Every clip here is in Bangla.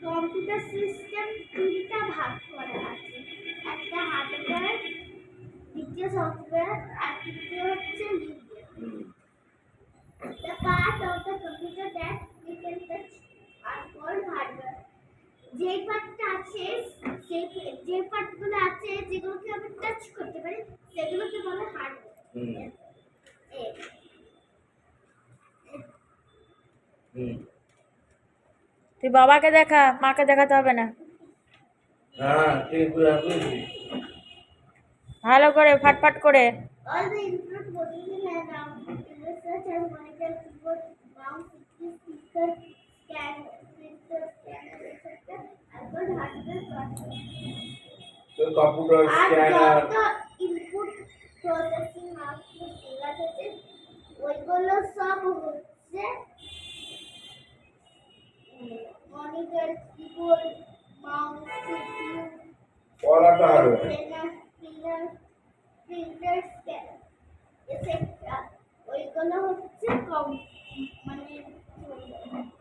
কম্পিউটার সিস্টেম তিনটা ভাগ করা আছে। একটা হার্ডওয়্যার, দ্বিতীয় সফটওয়্যার, আর তৃতীয় হচ্ছে লিডওয়্যার। The part of the computer that we can touch are called hardware. যে পার্টটা আছে, যে পার্টগুলো আছে যেগুলোকে আমরা টাচ করতে পারি সেগুলোকে বলে হার্ডওয়্যার। তুই বাবাকে দেখা, মাকে দেখাতে হবে না। হ্যাঁ ঠিক আছে, ভালো করে ফাটফাট করে। All the input processing and output devices such as monitor, keyboard, mouse, speaker, scanner, printer, scanner, etc. are called hardware processing. তো কম্পিউটার আর স্ক্যানার যত ইনপুট প্রসেসিং আউটপুট ডিভাইস আছে ওইগুলো সব হচ্ছে monitor, keyboard, mouse, CPU, all are hardware. Printer, scanner etcetera. ওইগুলো হচ্ছে মানে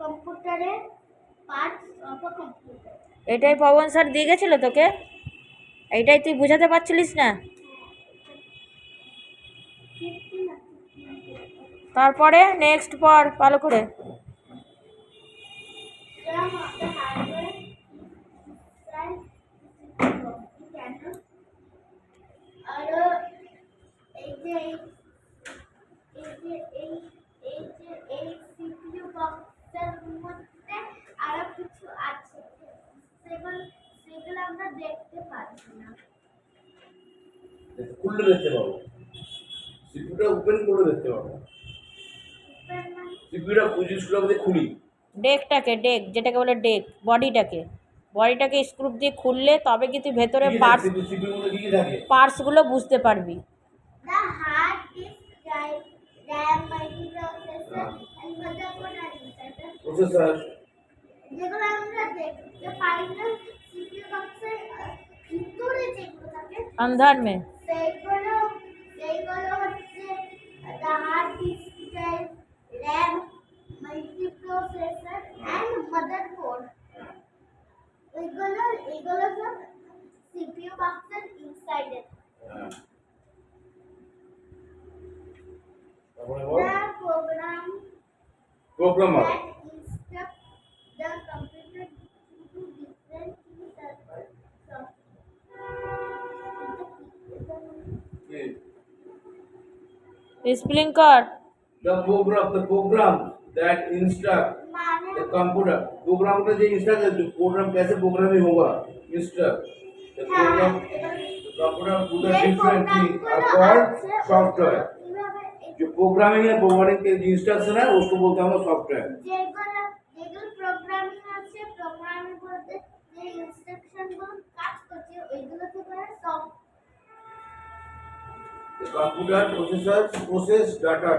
কম্পিউটারের পার্টস অফ আ কম্পিউটার। এটাই পবন স্যার দিয়ে গেছিল তোকে? এইটাই তুই বুঝাতে পারছিলিস না? তারপরে নেক্সট পর ভালো করে। Some of the hardware আরো এই যে এই সিপিইউ বক্সের মধ্যে আরো কিছু আছে সেগুলো আমরা দেখতে পাচ্ছি না। খুললে দেখতে পাবো, সিপিইউটা ওপেন করে দেখতে পাবো। সিপিইউটা জিনিসগুলো আমাদের খুলি, ডেকটাকে, ডেক যেটাকে বলে ডেক, বডিটাকে স্ক্রু দিয়ে খুললে তবে কি তুই ভেতরে সিপিইউর মধ্যে কি থাকে পার্টসগুলো বুঝতে পারবি। The hard disk drive, RAM, multiprocessor, and motherboard are inside the processor. যেগুলো আমরা দেখতে পাই না সিপিইউ বক্সের ভিতরে যেগুলো থাকে अंदर में সেইগুলো হচ্ছে the hard disk drive, RAM, multiprocessor, and motherboard. এগুলো সব সিপিইউ বক্সের inside A. The programmer that instruct the computer to do different things are called software. Spelling कर। the program that instruct the computer, program का जो इंस्ट्रक्ट है, प्रोग्राम कैसे प्रोग्रामिंग होगा, instruct the program, the computer do the different things are called software. जो प्रोग्रामिंग है, प्रोग्रामिंग के जो इंस्ट्रक्शन है उसको बोलते हैं हम सॉफ्टवेयर। যেগুলো প্রোগ্রামিং আছে প্রোগ্রামিং বলতে যে ইনস্ট্রাকশন গুলো কাজ করছে ওইগুলোকে বলে software. The computer process data.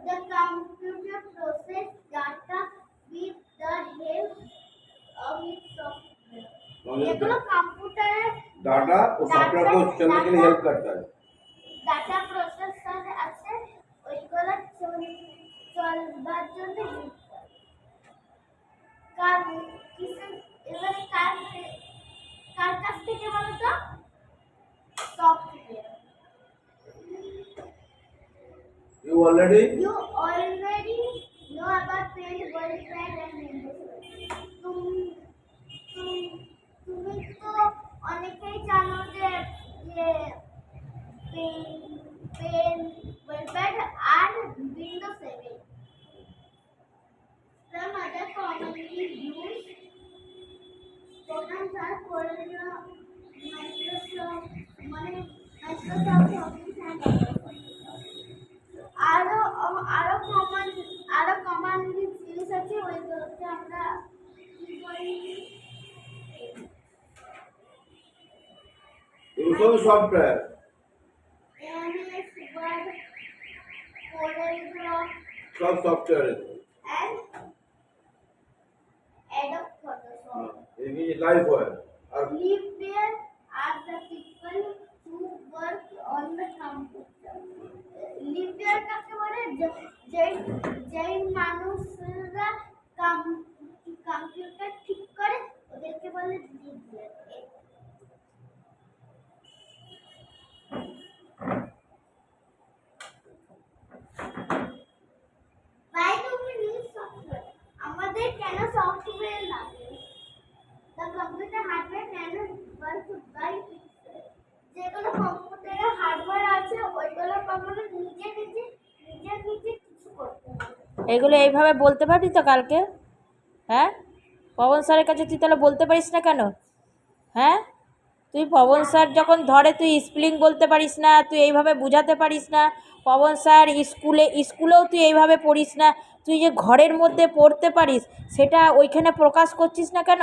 The computer process data with the help of its software. এগুলো কম্পিউটারের डाटा और सॉफ्टवेयर को चलने के लिए हेल्प करता है। ডাটা প্রসেসর আছে ওইগুলো চলবার জন্য হেল্প করে। কার কাছ থেকে বলো তো? Software. You already You already know about paint, world pad and Windows. তুমি তো অনেকেই জানো যে pen, world pad R Windows 7. Some other commonly used programs are called Microsoft Office and others. আরো কমন জিনিস আছে ওইগুলোকে আমরা কি বলি? also software, MS Word, CorelDRAW, सब software है। and Adobe Photoshop. ये लाइव है और Live there are the people who work on the computer. Live there কাকে বলে? যেই মানুষরা কম্পিউটার ঠিক করে বলে লিখবে Why do we need software? আমাদের কেন সফটওয়্যার লাগে? The computer hardware can work by itself. যেগুলো কম্পিউটারে হার্ডওয়্যার আছে ওইগুলো কখনো নিজে কিছু করতে পারে এগুলো এইভাবে বলতে পারবি তো কালকে? হ্যাঁ, পবন স্যারের কাছে তুই তাহলে বলতে পারিস না কেন? হ্যাঁ, তুই পবন স্যার যখন ধরে তুই স্পেলিং বলতে পারিস না, তুই এইভাবে বোঝাতে পারিস না। পবন স্যার স্কুলেও তুই এইভাবে পড়িস না, তুই যে ঘরের মধ্যে পড়তে পারিস সেটা ওইখানে প্রকাশ করছিস না কেন?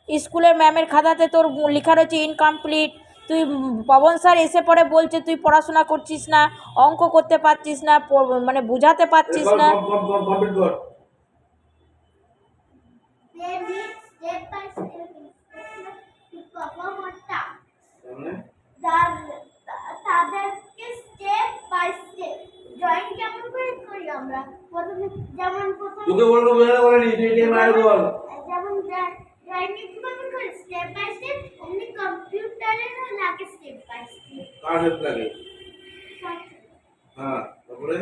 স্কুলের ম্যামের খাতাতে তোর লেখা রয়েছে ইনকমপ্লিট, তুই পবন স্যার এসে পরে বলছে তুই পড়াশোনা করছিস না, অঙ্ক করতে পারছিস না, মানে বোঝাতে পারছিস না। কমপ্লিট কর। They need step by step instruction to perform a task. তাহলে তাদেরকে স্টেপ বাই স্টেপ ড্রয়িং কেমন করে করি আমরা প্রথমে তোকে বলবো বোঝাতে বলেনি, তুই এটাই মার বল। যেমন ড্রয়িং কিভাবে করি স্টেপ বাই স্টেপ অমনি কম্পিউটারে লাগে স্টেপ বাই স্টেপ কার হেল্প লাগে? হ্যাঁ, তারপরে